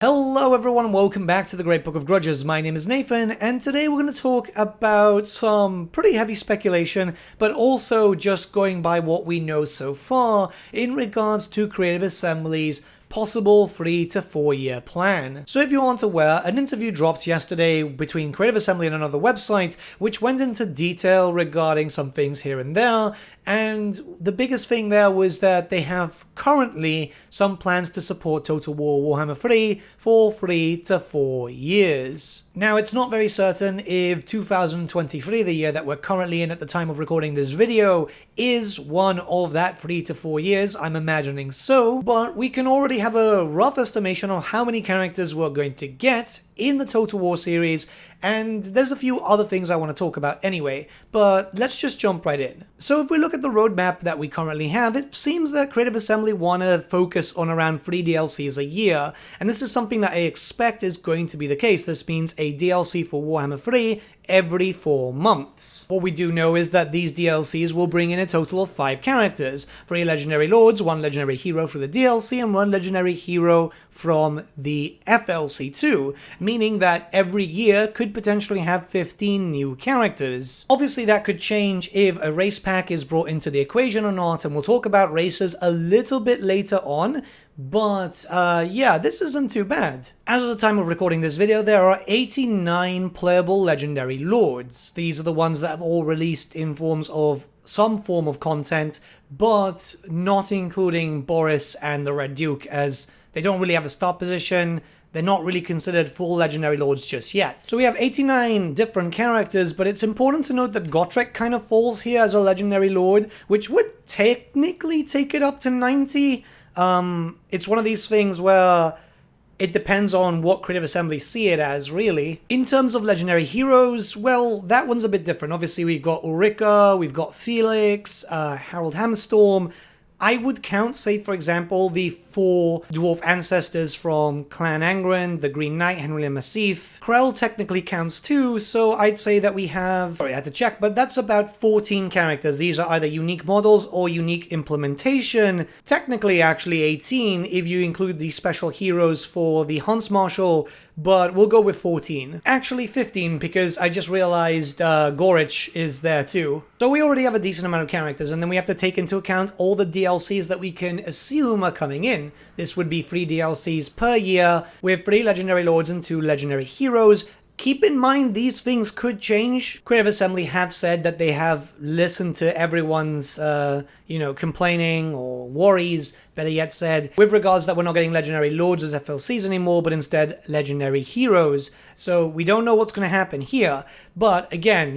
Hello everyone, welcome back to the Great Book of Grudges. My name is Nathan, and today we're going to talk about some pretty heavy speculation, but also just going by what we know so far in regards to Creative Assembly's possible 3 to 4 year plan. So if you aren't aware, an interview dropped yesterday between Creative Assembly and another website, which went into detail regarding some things here and there, and the biggest thing there was that they have currently some plans to support Total War Warhammer 3 for 3 to 4 years. Now, it's not very certain if 2023, the year that we're currently in at the time of recording this video, is one of that 3 to 4 years. I'm imagining so, but we can already have a rough estimation of how many characters we're going to get in the Total War series, and there's a few other things I want to talk about anyway, but let's just jump right in. So if we look at the roadmap that we currently have, it seems that Creative Assembly want to focus on around 3 DLCs a year, and this is something that I expect is going to be the case. This means a DLC for Warhammer 3 every 4 months. What we do know is that these DLCs will bring in a total of 5 characters, 3 legendary lords, 1 legendary hero for the DLC, and 1 legendary hero from the FLC 2, meaning that every year could potentially have 15 new characters. Obviously that could change if a race pack is brought into the equation or not, and we'll talk about races a little bit later on. But yeah, this isn't too bad. As of the time of recording this video, there are 89 playable legendary lords. These are the ones that have all released in forms of some form of content, but not including Boris and the Red Duke, as they don't really have a start position. They're not really considered full legendary lords just yet. So we have 89 different characters, but it's important to note that Gotrek kind of falls here as a legendary lord, which would technically take it up to 90. It's one of these things where it depends on what Creative Assembly see it as, really. In terms of legendary heroes, well, that one's a bit different. Obviously, we've got Ulrika, we've got Felix, Harold Hammerstorm. I would count, say, for example, the 4 dwarf ancestors from Clan Angren, the Green Knight, Henry and Massif. Krell technically counts too, so I'd say that we have... Sorry, I had to check, but that's about 14 characters. These are either unique models or unique implementation. Technically, actually 18 if you include the special heroes for the Hunts Marshal, but we'll go with 14. Actually 15, because I just realized Gorich is there too. So we already have a decent amount of characters, and then we have to take into account all the DLCs that we can assume are coming in. This would be 3 DLCs per year, with 3 legendary lords and 2 legendary heroes. Keep in mind, these things could change. Creative Assembly have said that they have listened to everyone's, complaining or worries, better yet said, with regards that we're not getting legendary lords as FLCs anymore, but instead legendary heroes. So we don't know what's going to happen here. But again,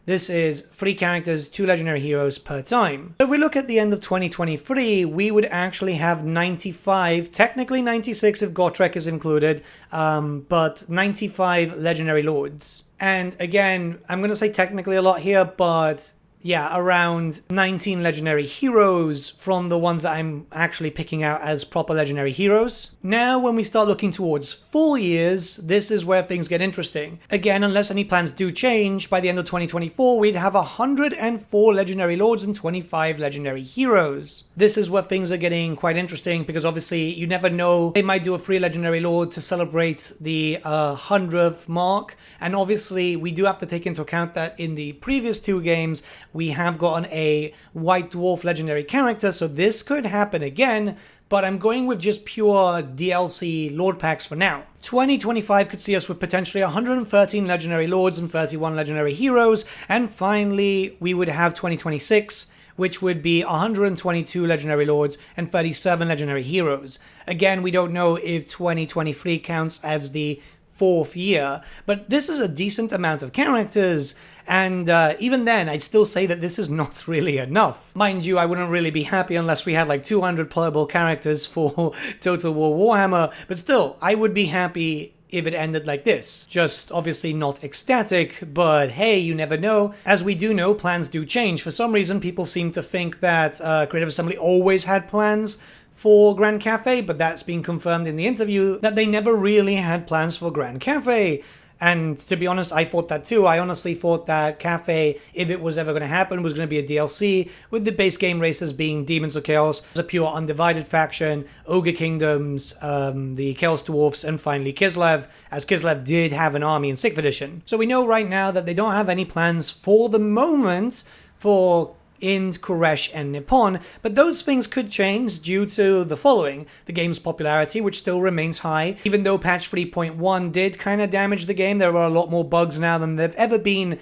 this is 3 characters, 2 legendary heroes per time. So if we look at the end of 2023, we would actually have 95, technically 96 if Gotrek is included, but 95 legendary lords. And again, I'm going to say technically a lot here, but yeah, around 19 legendary heroes from the ones that I'm actually picking out as proper legendary heroes. Now, when we start looking towards full years, this is where things get interesting. Again, unless any plans do change, by the end of 2024, we'd have 104 legendary lords and 25 legendary heroes. This is where things are getting quite interesting, because obviously you never know. They might do a free legendary lord to celebrate the 100th mark, and obviously we do have to take into account that in the previous 2 games, we have gotten a white dwarf legendary character, so this could happen again, but I'm going with just pure DLC lord packs for now. 2025 could see us with potentially 113 legendary lords and 31 legendary heroes, and finally we would have 2026, which would be 122 legendary lords and 37 legendary heroes. Again, we don't know if 2023 counts as the 4th year, but this is a decent amount of characters, and even then, I'd still say that this is not really enough. Mind you, I wouldn't really be happy unless we had like 200 playable characters for Total War Warhammer, but still, I would be happy if it ended like this. Just obviously not ecstatic, but hey, you never know. As we do know, plans do change. For some reason, people seem to think that Creative Assembly always had plans for Grand Cafe, but that's been confirmed in the interview that they never really had plans for Grand Cafe. And to be honest, I thought that too. I honestly thought that Cafe, if it was ever going to happen, was going to be a DLC, with the base game races being Demons of Chaos, a pure undivided faction, Ogre Kingdoms, the Chaos Dwarfs, and finally Kislev, as Kislev did have an army in 6th edition. So we know right now that they don't have any plans for the moment for Ind, Koresh, and Nippon, but those things could change due to the following: the game's popularity, which still remains high. Even though patch 3.1 did kind of damage the game, there are a lot more bugs now than there've ever been.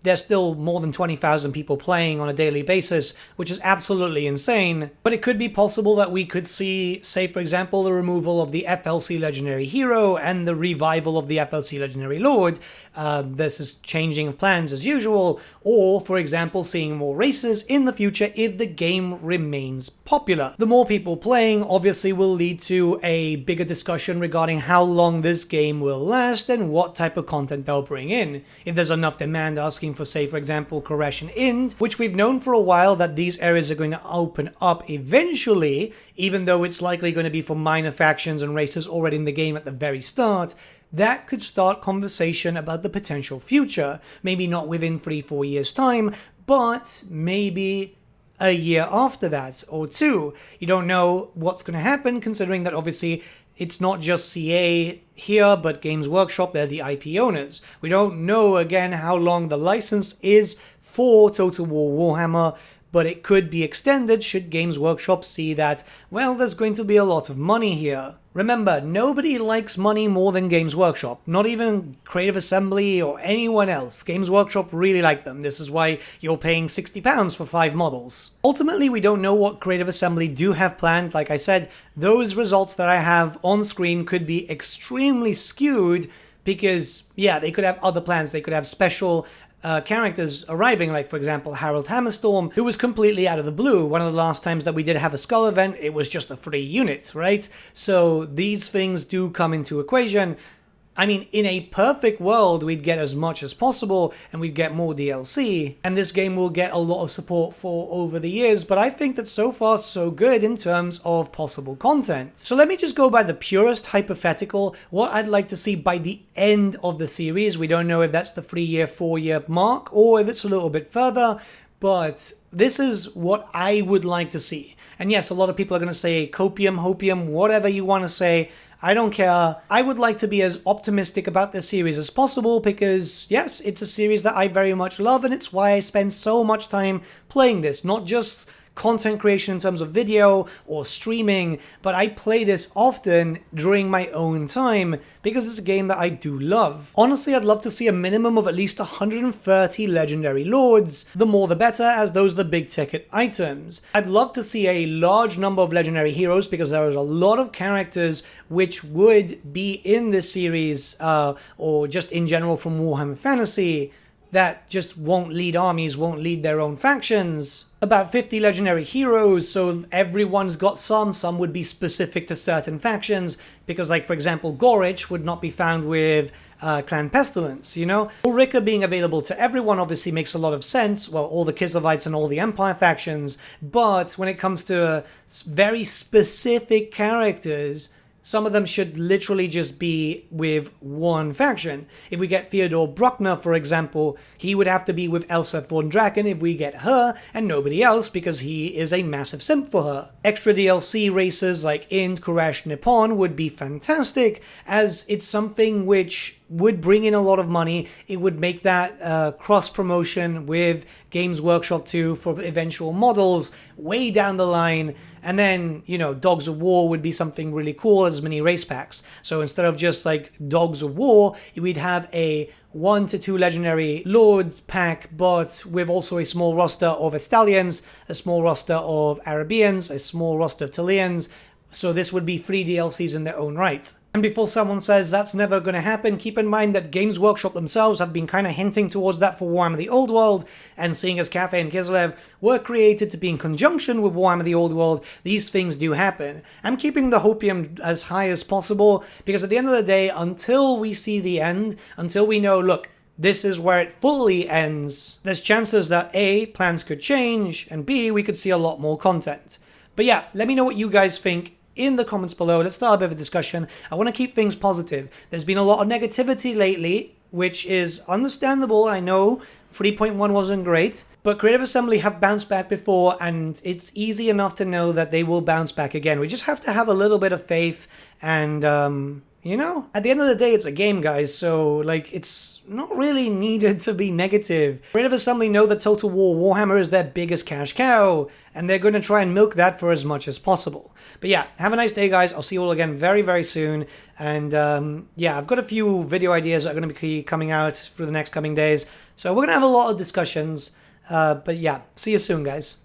There's still more than 20,000 people playing on a daily basis, which is absolutely insane. But it could be possible that we could see, say for example, the removal of the FLC Legendary Hero and the revival of the FLC Legendary Lord. This is changing of plans as usual, or for example seeing more races in the future if the game remains popular. The more people playing obviously will lead to a bigger discussion regarding how long this game will last and what type of content they'll bring in. If there's enough demand asking for, say for example, Koresh and Ind, which we've known for a while that these areas are going to open up eventually, even though it's likely going to be for minor factions and races already in the game at the very start, that could start conversation about the potential future. Maybe not within 3-4 years time, but maybe a year after that or two. You don't know what's going to happen, considering that obviously it's not just CA here, but Games Workshop, they're the IP owners. We don't know, again, how long the license is for Total War Warhammer, but it could be extended should Games Workshop see that, well, there's going to be a lot of money here. Remember, nobody likes money more than Games Workshop, not even Creative Assembly or anyone else. Games Workshop really like them. This is why you're paying £60 for 5 models. Ultimately, we don't know what Creative Assembly do have planned. Like I said, those results that I have on screen could be extremely skewed because, yeah, they could have other plans. They could have special characters arriving, like for example Harold Hammerstorm, who was completely out of the blue. One of the last times that we did have a Skull event, it was just a free unit, right? So these things do come into equation. I mean, in a perfect world, we'd get as much as possible and we'd get more DLC, and this game will get a lot of support for over the years, but I think that so far so good in terms of possible content. So let me just go by the purest hypothetical, what I'd like to see by the end of the series. We don't know if that's the 3-year, 4-year mark, or if it's a little bit further, but this is what I would like to see. And yes, a lot of people are going to say copium, hopium, whatever you want to say. I don't care. I would like to be as optimistic about this series as possible because, yes, it's a series that I very much love and it's why I spend so much time playing this. Not just content creation in terms of video or streaming, but I play this often during my own time because it's a game that I do love. Honestly, I'd love to see a minimum of at least 130 legendary lords. The more the better, as those are the big ticket items. I'd love to see a large number of legendary heroes because there is a lot of characters which would be in this series or just in general from Warhammer Fantasy that just won't lead armies, won't lead their own factions. About 50 legendary heroes, so everyone's got some would be specific to certain factions, because like for example Gorich would not be found with Clan Pestilence, you know? Ulrika being available to everyone obviously makes a lot of sense, well, all the Kislevites and all the Empire factions, but when it comes to very specific characters, some of them should literally just be with one faction. If we get Theodore Bruckner, for example, he would have to be with Elsa von Draken if we get her, and nobody else because he is a massive simp for her. Extra DLC races like Ind, Koresh, Nippon would be fantastic, as it's something which would bring in a lot of money. It would make that cross-promotion with Games Workshop 2 for eventual models way down the line. And then, you know, Dogs of War would be something really cool as mini race packs. So instead of just like Dogs of War, we'd have a 1 to 2 legendary lords pack, but with also a small roster of Estalians, a small roster of Arabians, a small roster of Talians. So this would be 3 DLCs in their own right. And before someone says that's never going to happen, keep in mind that Games Workshop themselves have been kind of hinting towards that for Warhammer the Old World, and seeing as Cafe and Kislev were created to be in conjunction with Warhammer the Old World, these things do happen. I'm keeping the hopium as high as possible, because at the end of the day, until we see the end, until we know, look, this is where it fully ends, there's chances that A, plans could change, and B, we could see a lot more content. But yeah, let me know what you guys think in the comments below. Let's start a bit of a discussion. I want to keep things positive. There's been a lot of negativity lately, which is understandable. I know 3.1 wasn't great, but Creative Assembly have bounced back before, and it's easy enough to know that they will bounce back again. We just have to have a little bit of faith, and you know, at the end of the day, it's a game, guys, so like it's not really needed to be negative. Creative Assembly know that Total War Warhammer is their biggest cash cow, and they're going to try and milk that for as much as possible. But yeah, have a nice day, guys. I'll see you all again very, very soon. And yeah, I've got a few video ideas that are going to be coming out through the next coming days. So we're going to have a lot of discussions. But yeah, see you soon, guys.